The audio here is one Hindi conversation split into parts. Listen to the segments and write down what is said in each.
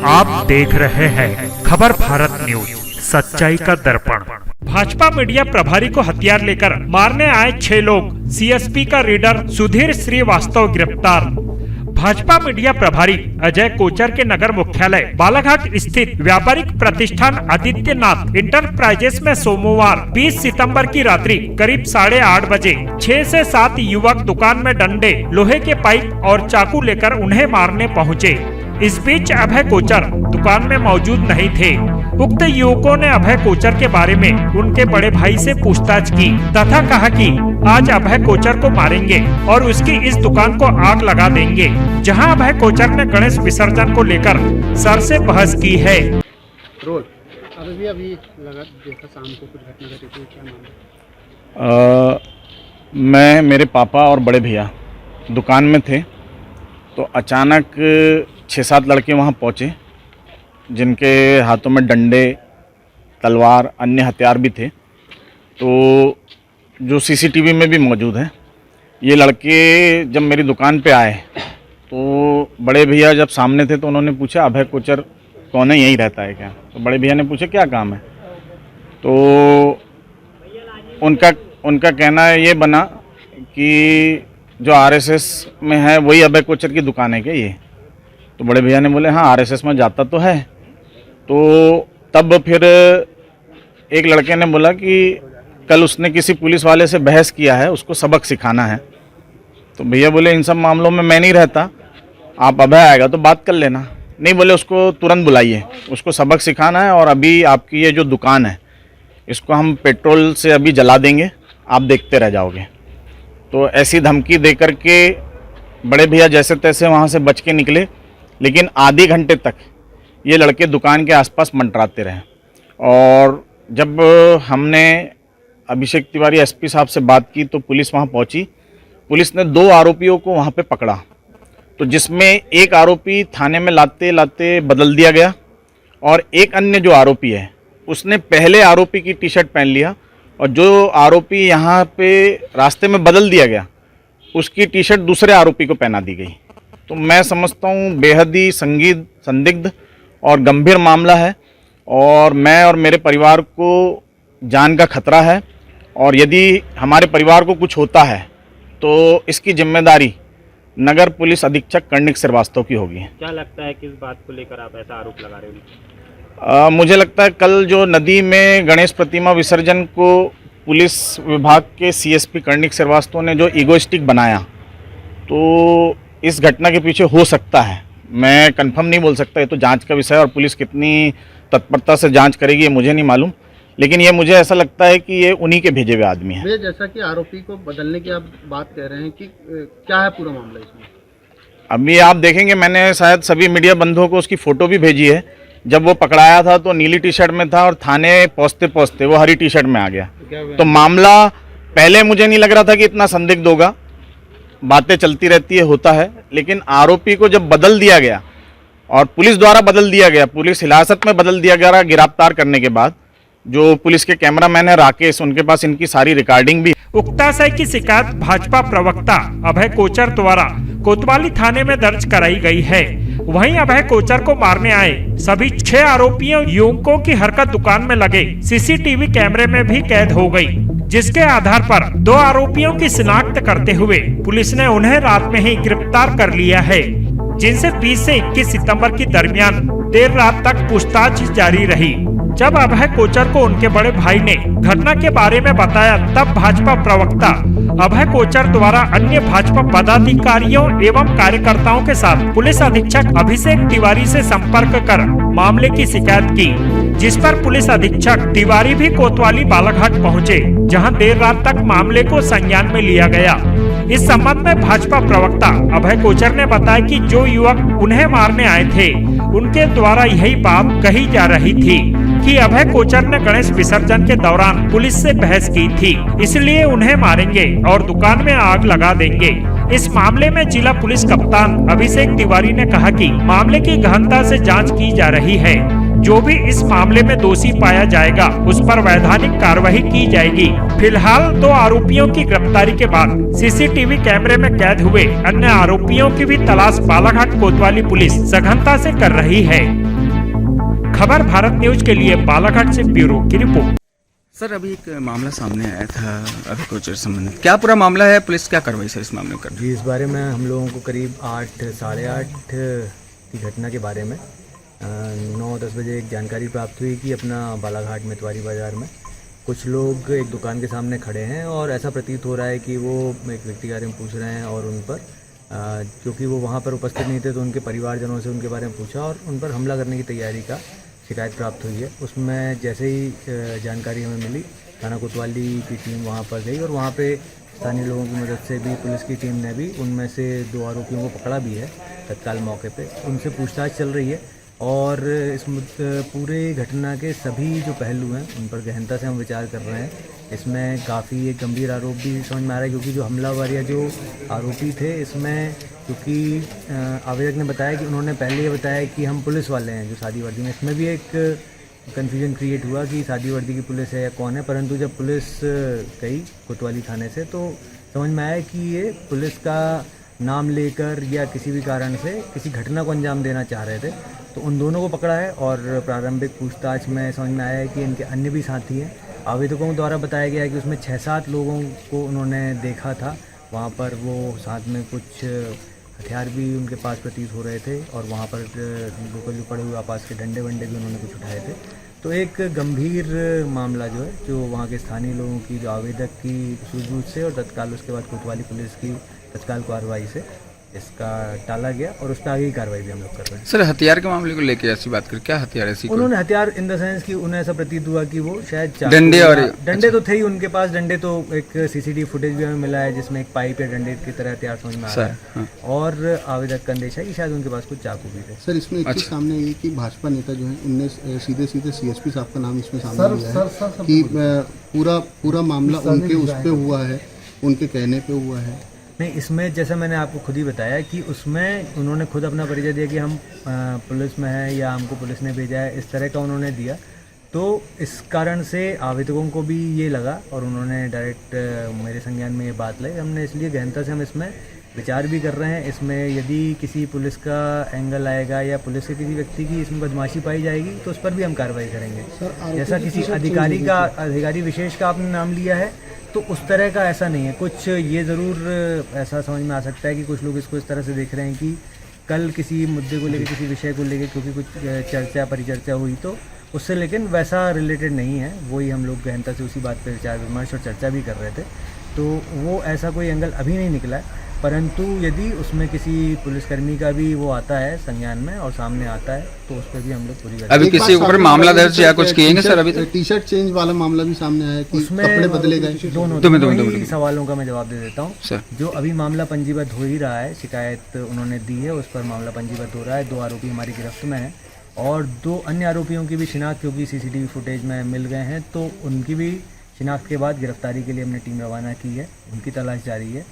आप देख रहे हैं खबर भारत न्यूज, सच्चाई का दर्पण। भाजपा मीडिया प्रभारी को हथियार लेकर मारने आए 6 लोग, सीएसपी का रीडर सुधीर श्रीवास्तव गिरफ्तार। भाजपा मीडिया प्रभारी अजय कोचर के नगर मुख्यालय बालाघाट स्थित व्यापारिक प्रतिष्ठान आदित्यनाथ इंटरप्राइजेस में सोमवार 20 सितंबर की रात्रि करीब 8:30 बजे 6 से 7 युवक दुकान में डंडे, लोहे के पाइप और चाकू लेकर उन्हें मारने पहुंचे। इस बीच अभय कोचर दुकान में मौजूद नहीं थे। उक्त युवकों ने अभय कोचर के बारे में उनके बड़े भाई से पूछताछ की तथा कहा कि आज अभय कोचर को मारेंगे और उसकी इस दुकान को आग लगा देंगे। जहां अभय कोचर ने गणेश विसर्जन को लेकर सर से बहस की है। रोज अभी लगा देखा शाम को कुछ घटना घटी थी, क्या मामला? मैं, मेरे पापा और बड़े भैया दुकान में थे तो अचानक 6-7 लड़के वहाँ पहुँचे जिनके हाथों में डंडे, तलवार, अन्य हथियार भी थे। तो जो सीसीटीवी में भी मौजूद है, ये लड़के जब मेरी दुकान पे आए तो बड़े भैया जब सामने थे तो उन्होंने पूछा अभय कोचर कौन है, यहीं रहता है क्या? तो बड़े भैया ने पूछा क्या काम है? तो उनका कहना ये बना कि जो आरएसएस में है वही अभय कोचर की दुकान है क्या ये? तो बड़े भैया ने बोले हाँ आरएसएस में जाता तो है। तो तब फिर एक लड़के ने बोला कि कल उसने किसी पुलिस वाले से बहस किया है, उसको सबक सिखाना है। तो भैया बोले इन सब मामलों में मैं नहीं रहता, आप अभय आएगा तो बात कर लेना। नहीं बोले उसको तुरंत बुलाइए, उसको सबक सिखाना है और अभी आपकी ये जो दुकान है इसको हम पेट्रोल से अभी जला देंगे, आप देखते रह जाओगे। तो ऐसी धमकी दे करके बड़े भैया जैसे तैसे वहाँ से बच के निकले, लेकिन आधे घंटे तक ये लड़के दुकान के आसपास मंडराते रहे। और जब हमने अभिषेक तिवारी एसपी साहब से बात की तो पुलिस वहाँ पहुँची। पुलिस ने 2 आरोपियों को वहाँ पे पकड़ा, तो जिसमें एक आरोपी थाने में लाते लाते बदल दिया गया और एक अन्य जो आरोपी है उसने पहले आरोपी की टी शर्ट पहन लिया और जो आरोपी यहाँ पे रास्ते में बदल दिया गया उसकी टी शर्ट दूसरे आरोपी को पहना दी गई। तो मैं समझता हूँ बेहद ही संदिग्ध और गंभीर मामला है और मैं और मेरे परिवार को जान का खतरा है और यदि हमारे परिवार को कुछ होता है तो इसकी जिम्मेदारी नगर पुलिस अधीक्षक कर्णिक श्रीवास्तव की होगी। क्या लगता है किस बात को लेकर आप ऐसा आरोप लगा रहे हो? मुझे लगता है कल जो नदी में गणेश प्रतिमा विसर्जन को पुलिस विभाग के सीएसपी कर्णिक श्रीवास्तव ने जो ईगोइस्टिक बनाया, तो इस घटना के पीछे हो सकता है। मैं कंफर्म नहीं बोल सकता, ये तो जांच का विषय है और पुलिस कितनी तत्परता से जांच करेगी ये मुझे नहीं मालूम, लेकिन ये मुझे ऐसा लगता है कि ये उन्हीं के भेजे हुए आदमी हैं। जैसा कि आरोपी को बदलने की आप बात कह रहे हैं कि क्या है पूरा मामला इसमें? अभी आप देखेंगे, मैंने शायद सभी मीडिया बंधुओं को उसकी फ़ोटो भी भेजी है। जब वो पकड़ाया था तो नीली टी शर्ट में था और थाने पहुँचते पहुँचते वो हरी टी शर्ट में आ गया। तो मामला पहले मुझे नहीं लग रहा था कि इतना संदिग्ध होगा, बातें चलती रहती है, होता है, लेकिन आरोपी को जब बदल दिया गया और पुलिस द्वारा बदल दिया गया, पुलिस हिरासत में बदल दिया गया गिरफ्तार करने के बाद, जो पुलिस के कैमरामैन है राकेश, उनके पास इनकी सारी रिकॉर्डिंग भी। उक्ताशय की शिकायत भाजपा प्रवक्ता अभय कोचर द्वारा कोतवाली थाने में दर्ज कराई गई है। वहीं अभय कोचर को मारने आए सभी 6 आरोपियों युवकों की हरकत दुकान में लगे सीसीटीवी कैमरे में भी कैद हो गई, जिसके आधार पर 2 आरोपियों की शिनाख्त करते हुए पुलिस ने उन्हें रात में ही गिरफ्तार कर लिया है, जिनसे 20 से 21 सितंबर के दरमियान देर रात तक पूछताछ जारी रही। जब अभय कोचर को उनके बड़े भाई ने घटना के बारे में बताया, तब भाजपा प्रवक्ता अभय कोचर द्वारा अन्य भाजपा पदाधिकारियों एवं कार्यकर्ताओं के साथ पुलिस अधीक्षक अभिषेक तिवारी से संपर्क कर मामले की शिकायत की, जिस पर पुलिस अधीक्षक तिवारी भी कोतवाली बालाघाट पहुंचे, जहां देर रात तक मामले को संज्ञान में लिया गया। इस संबंध में भाजपा प्रवक्ता अभय कोचर ने बताया कि जो युवक उन्हें मारने आए थे उनके द्वारा यही बात कही जा रही थी कि अभय कोचर ने गणेश विसर्जन के दौरान पुलिस से बहस की थी, इसलिए उन्हें मारेंगे और दुकान में आग लगा देंगे। इस मामले में जिला पुलिस कप्तान अभिषेक तिवारी ने कहा कि मामले की गहनता से जांच की जा रही है, जो भी इस मामले में दोषी पाया जाएगा उस पर वैधानिक कार्रवाई की जाएगी। फिलहाल 2 आरोपियों की गिरफ्तारी के बाद सीसीटीवी कैमरे में कैद हुए अन्य आरोपियों की भी तलाश बालाघाट कोतवाली पुलिस सघनता से कर रही है। खबर भारत न्यूज के लिए बालाघाट से ब्यूरो की रिपोर्ट। सर अभी एक मामला सामने आया था अभय कोचर संबंधित, क्या पूरा मामला है, पुलिस क्या कार्रवाई सर इस मामले में कर रही जी, इस बारे में हम लोगों को करीब 8 साढ़े 8 की घटना के बारे में 9-10 बजे एक जानकारी प्राप्त हुई कि अपना बालाघाट मेतवारी बाज़ार में कुछ लोग एक दुकान के सामने खड़े हैं और ऐसा प्रतीत हो रहा है कि वो एक व्यक्ति के बारे में पूछ रहे हैं और उन पर क्योंकि वो वहाँ पर उपस्थित नहीं थे तो उनके परिवारजनों से उनके बारे में पूछा और उन पर हमला करने की तैयारी का शिकायत प्राप्त हुई है। उसमें जैसे ही जानकारी हमें मिली, थाना कोतवाली की टीम वहाँ पर गई और वहाँ पे स्थानीय लोगों की मदद से भी पुलिस की टीम ने भी उनमें से 2 आरोपियों को पकड़ा भी है तत्काल मौके पे। उनसे पूछताछ चल रही है और इस पूरे घटना के सभी जो पहलू हैं उन पर गहनता से हम विचार कर रहे हैं। इसमें काफ़ी एक गंभीर आरोप भी समझ में आ रहा है क्योंकि जो हमलावर या जो आरोपी थे इसमें, क्योंकि आवेदक ने बताया कि उन्होंने पहले ये बताया कि हम पुलिस वाले हैं जो सादी वर्दी में, इसमें भी एक कन्फ्यूजन क्रिएट हुआ कि सादी वर्दी की पुलिस है या कौन है। परंतु जब पुलिस गई कोतवाली थाने से तो समझ में आया कि ये पुलिस का नाम लेकर या किसी भी कारण से किसी घटना को अंजाम देना चाह रहे थे, तो उन दोनों को पकड़ा है। और प्रारंभिक पूछताछ में समझ में आया है कि इनके अन्य भी साथी हैं। आवेदकों द्वारा बताया गया है कि उसमें 6-7 लोगों को उन्होंने देखा था, वहाँ पर वो साथ में कुछ हथियार भी उनके पास प्रतीत हो रहे थे और वहाँ पर लोकल जो पड़े हुए आपास के डंडे वंडे भी उन्होंने कुछ उठाए थे। तो एक गंभीर मामला जो है, जो वहाँ के स्थानीय लोगों की, जो आवेदक की सूझबूझ से और तत्काल उसके बाद कोतवाली पुलिस की तत्काल कार्रवाई से इसका टाला गया और उस पर आगे की कार्रवाई भी हम लोग कर रहे हैं। सर हथियार के मामले को लेकर ऐसी बात कर, क्या हथियार ऐसी? उन्होंने हथियार इन द सेंस कि उन्हें ऐसा प्रतीत हुआ कि वो शायद डंडे और डंडे तो थे ही उनके पास। डंडे तो एक सीसीटीवी फुटेज भी हमें मिला है जिसमें एक पाइप या डंडे की तरह हथियार समझ में आ रहा है। हाँ। और आवेदक का अंदेशा है कि शायद उनके पास कुछ चाकू भी थे। सर इसमें एक चीज़ सामने आई कि भाजपा नेता जो है उनने सीधे सीएसपी साहब का नाम इसमें सामने लिया है कि पूरा मामला उनके उस पे हुआ है, उनके कहने पे हुआ है। नहीं, इसमें जैसा मैंने आपको खुद ही बताया कि उसमें उन्होंने खुद अपना परिचय दिया कि हम पुलिस में हैं या हमको पुलिस ने भेजा है, इस तरह का उन्होंने दिया। तो इस कारण से आवेदकों को भी ये लगा और उन्होंने डायरेक्ट मेरे संज्ञान में ये बात लाई। हमने इसलिए गहनता से हम इसमें विचार भी कर रहे हैं। इसमें यदि किसी पुलिस का एंगल आएगा या पुलिस के किसी व्यक्ति की इसमें बदमाशी पाई जाएगी तो उस पर भी हम कार्रवाई करेंगे। जैसा किसी अधिकारी विशेष का आपने नाम लिया है तो उस तरह का ऐसा नहीं है। कुछ ये ज़रूर ऐसा समझ में आ सकता है कि कुछ लोग इसको इस तरह से देख रहे हैं कि कल किसी मुद्दे को लेकर, किसी विषय को लेकर क्योंकि कुछ परिचर्चा हुई तो उससे, लेकिन वैसा रिलेटेड नहीं है। वही हम लोग गहनता से उसी बात पर विचार विमर्श और चर्चा भी कर रहे थे। तो वो ऐसा कोई एंगल अभी नहीं निकला है। परंतु यदि उसमें किसी पुलिसकर्मी का भी वो आता है संज्ञान में और सामने आता है तो उस पर भी हम लोग पूरी अभी किसी ऊपर मामला दर्ज या कुछ किएंगे सर? अभी टी शर्ट चेंज वाला मामला भी सामने आया कि कपड़े बदले गए। दोनों सवालों का मैं जवाब दे देता हूँ। जो अभी मामला पंजीबद्ध हो ही रहा है, शिकायत उन्होंने दी है, उस पर मामला पंजीबद्ध हो रहा है। 2 आरोपी हमारी गिरफ्त में हैं और 2 अन्य आरोपियों की भी शिनाख्त क्योंकि सीसीटीवी फुटेज में मिल गए हैं तो उनकी भी शिनाख्त के बाद गिरफ्तारी के लिए हमने टीम रवाना की है, उनकी तलाश जारी है।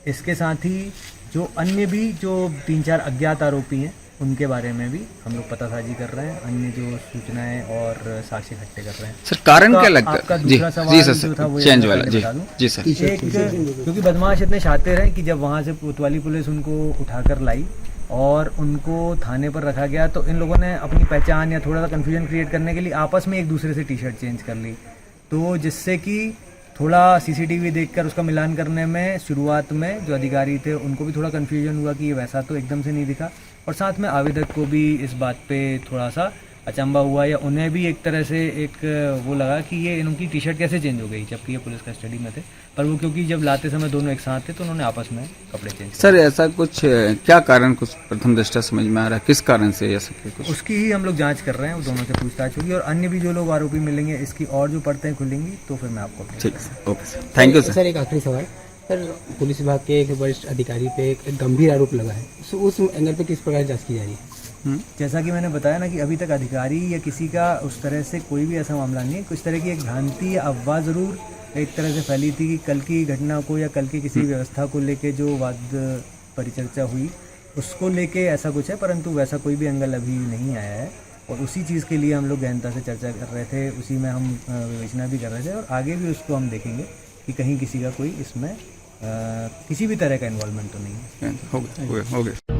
इसके साथ ही जो अन्य भी जो 3-4 अज्ञात आरोपी हैं उनके बारे में भी हम लोग पतासाजी कर रहे हैं, अन्य जो सूचनाएं और साक्ष्य इकट्ठे कर रहे हैं। सर कारण क्या लगता है? आपका दूसरा सवाल जो था वो चेंज वाला जी सर। एक क्योंकि बदमाश इतने शातिर हैं कि जब वहाँ से कोतवाली पुलिस उनको उठाकर लाई और उनको थाने पर रखा गया तो इन लोगों ने अपनी पहचान या थोड़ा सा कन्फ्यूजन क्रिएट करने के लिए आपस में एक दूसरे से टी शर्ट चेंज कर ली, तो जिससे कि थोड़ा सीसीटीवी देखकर उसका मिलान करने में शुरुआत में जो अधिकारी थे उनको भी थोड़ा कन्फ्यूजन हुआ कि ये वैसा तो एकदम से नहीं दिखा और साथ में आवेदक को भी इस बात पे थोड़ा सा अचंभा हुआ या उन्हें भी एक तरह से एक वो लगा कि ये इनकी टी शर्ट कैसे चेंज हो गई जबकि ये पुलिस कस्टडी में थे। पर वो क्योंकि जब लाते समय दोनों एक साथ थे तो उन्होंने आपस में कपड़े चेंज। सर ऐसा कुछ क्या कारण कुछ प्रथम दृष्टया समझ में आ रहा है, किस कारण से ऐसा कुछ? उसकी ही हम लोग जांच कर रहे हैं, दोनों से पूछताछ होगी और अन्य भी जो लोग आरोपी मिलेंगे इसकी और जो परतें खुलेंगी तो फिर मैं आपको। ठीक है sir, okay sir, thank you sir. एक आखिरी सवाल सर, पुलिस विभाग के एक वरिष्ठ अधिकारी पे एक गंभीर आरोप लगा है, उस एंगल पे किस प्रकार जांच की जा रही है? जैसा कि मैंने बताया ना कि अभी तक अधिकारी या किसी का उस तरह से कोई भी ऐसा मामला नहीं है। कुछ तरह की एक भ्रांति या अफवाह ज़रूर एक तरह से फैली थी कि कल की घटना को या कल की किसी व्यवस्था को लेके जो वाद परिचर्चा हुई उसको लेके ऐसा कुछ है, परंतु वैसा कोई भी एंगल अभी नहीं आया है और उसी चीज़ के लिए हम लोग गहनता से चर्चा कर रहे थे, उसी में हम विवेचना भी कर रहे थे और आगे भी उसको हम देखेंगे कि कहीं किसी का कोई इसमें किसी भी तरह का इन्वॉल्वमेंट तो नहीं है। हो गया।